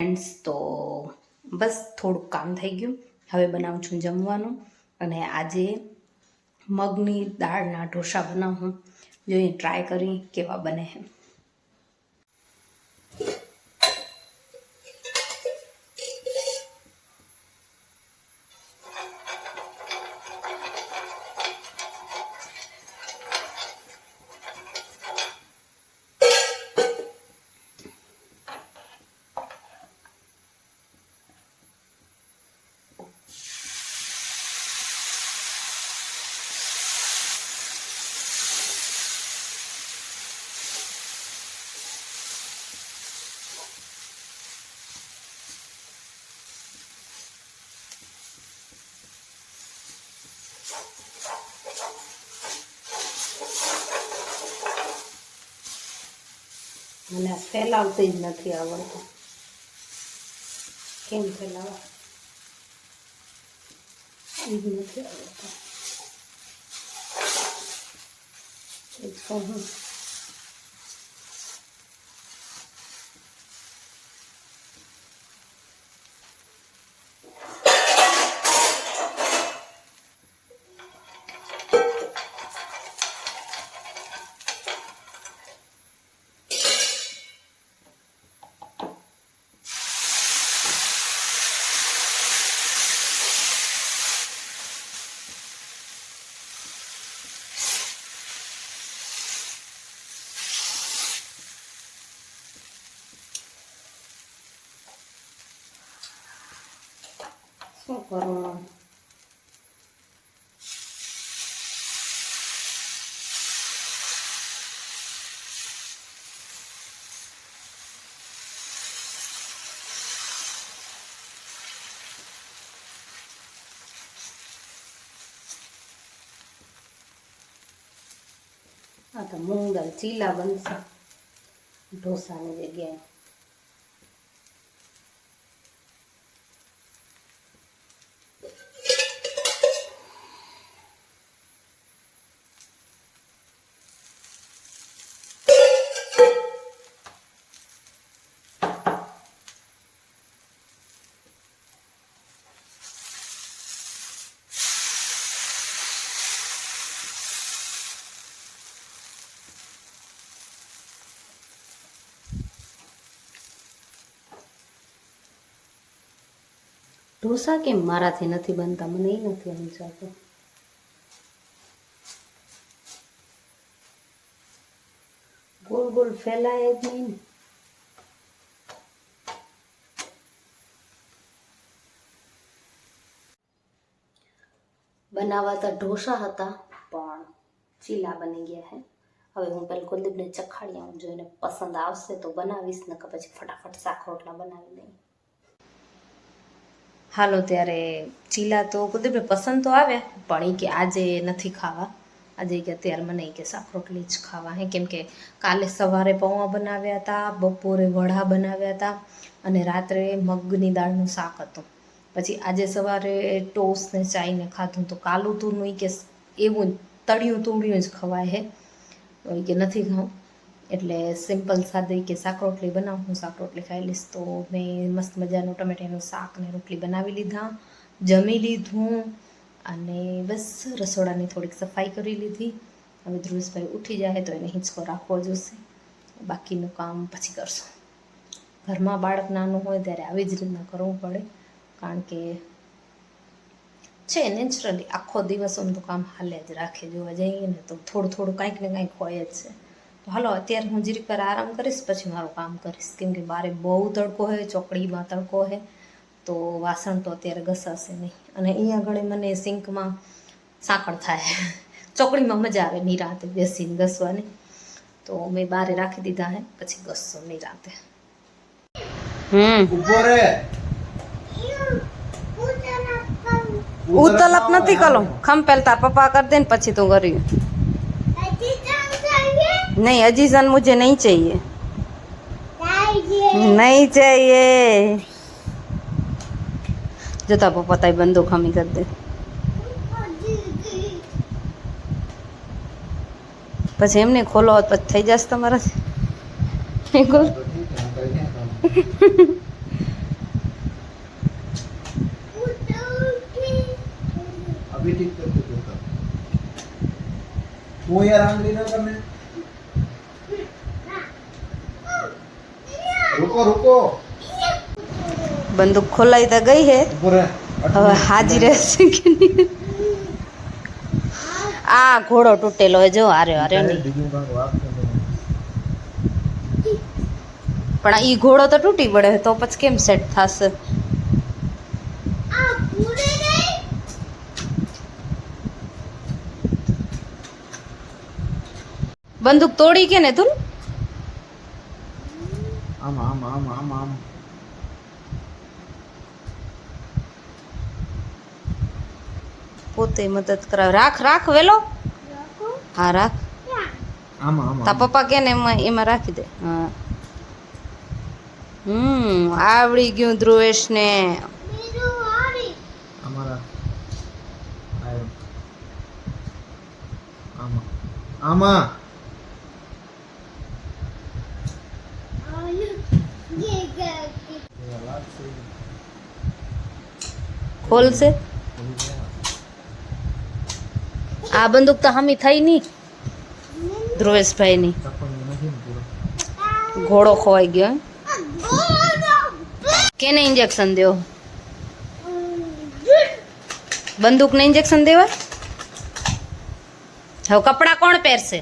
Friends. તો બસ થોડુંક કામ થઈ ગયું, હવે બનાવું છું જમવાનું. અને આજે મગની દાળના ઢોસા બનાવું, જોઈએ ટ્રાય કરી કેવા બને છે. મને ફેલાવતી જ નથી આવડતું, કેમ ફેલાવા એ જ નથી આવડતું. એ જ કહું. શું કરવું? આ તો મૂંગ દાળ ચીલા બનશે ઢોસાની જગ્યાએ. ઢોસા કેમ મારાથી નથી બનતા, મને એ નથી સમજાતું. ગોળ ગોળ ફેલાય જ નહીં ને. બનાવાતા ઢોસા હતા પણ ચીલા બની ગયા છે. હવે હું પહેલાં કુલદીપને ચખાડી આવું, જોઈને પસંદ આવશે તો બનાવીશ, ને પછી ફટાફટ શાક રોટલા બનાવી દઈ. હાલો ત્યારે ચીલા તો કુલદીપને પસંદ તો આવ્યા, પણ એ કે આજે નથી ખાવા. આજે કે અત્યારે મને કે શાક રોટલી જ ખાવા હે, કેમ કે કાલે સવારે પૌવા બનાવ્યા હતા, બપોરે વડા બનાવ્યા હતા, અને રાત્રે મગની દાળનું શાક હતું. પછી આજે સવારે ટોસ્ટ ને ચાઈને ખાધું, તો કાલું તુરનું કે એવું તળિયું તોડ્યું જ ખવાય હે, તો કે નથી ખાવું. એટલે સિમ્પલ સાદી કે શાક રોટલી બનાવું, હું શાક રોટલી ખાઈ લઈશ. તો મેં મસ્ત મજાનું ટમેટાનું શાક ને રોટલી બનાવી લીધા, જમી લીધું, અને બસ રસોડાની થોડીક સફાઈ કરી લીધી. હવે ધ્રુવેશભાઈ ઉઠી જાય તો એને હિંચકો રાખવો જોશે, બાકીનું કામ પછી કરશું. ઘરમાં બાળક નાનું હોય ત્યારે આવી જ રીતના કરવું પડે, કારણ કે છે નેચરલી આખો દિવસ આમ તો કામ હાલે જ રાખે. જોવા જઈએ ને તો થોડું થોડું કાંઈક ને કાંઈક હોય જ છે. તો હાલો અત્યારે હું જરીક વાર આરામ કરીશ, પછી મારું કામ કરીશ, કેમ કે બારે બહુ તડકો હોય, ચોકડીમાં તડકો હોય, તો વાસણ તો અત્યારે ઘસાશે નહીં. અને અહીંયા આગળ મને સિંકમાં સાંકળ થાય, ચોકડીમાં મજા આવે નિરાંતે બેસીને ઘસવાની, તો મેં બારે રાખી દીધા હે, પછી ઘસશું નિરાંતે. ઉતલપ નથી કલો ખમ પહેલતા પપ્પા कर दे પછી તું કરી. नहीं अजीजन मुझे नहीं चाहिए, नहीं चाहिए. जता पप्पा ताई बंदो खमी कर दे, પછી એમને ખોલો હોત પછી થઈ જશે તમારાથી. वो यार आंगली ना करने रुको रुको બંદૂક ખોલાઈ તો ગઈ હે ऊपर है હવે હાજી રહેશે કે નહીં આ ઘોડો તૂટેલો હે જો આર્યો નહીં પણ ઈ ઘોડો તો તૂટી પડે તો પછી કેમ સેટ થશે બંદૂક તોડી કે ને તું આમ આમ આમ આમ આમ પોતે મદદ કરાવે રાખ વેલો હા રાખ આમ આમ તા પપ્પા કે ને એમાં રાખી દે હા આવડી ગયું ધ્રુવેશ ને અમારા આમાં આમાં ખોલશે આ બંદૂક તો હમી થઈ નહીં ધ્રુવેશભાઈ ની ઘોડો ખોવાઈ ગયો કેને ઇન્જેક્શન દેવો બંદૂકને ઇન્જેક્શન દેવા હવે કપડાં કોણ પહેરશે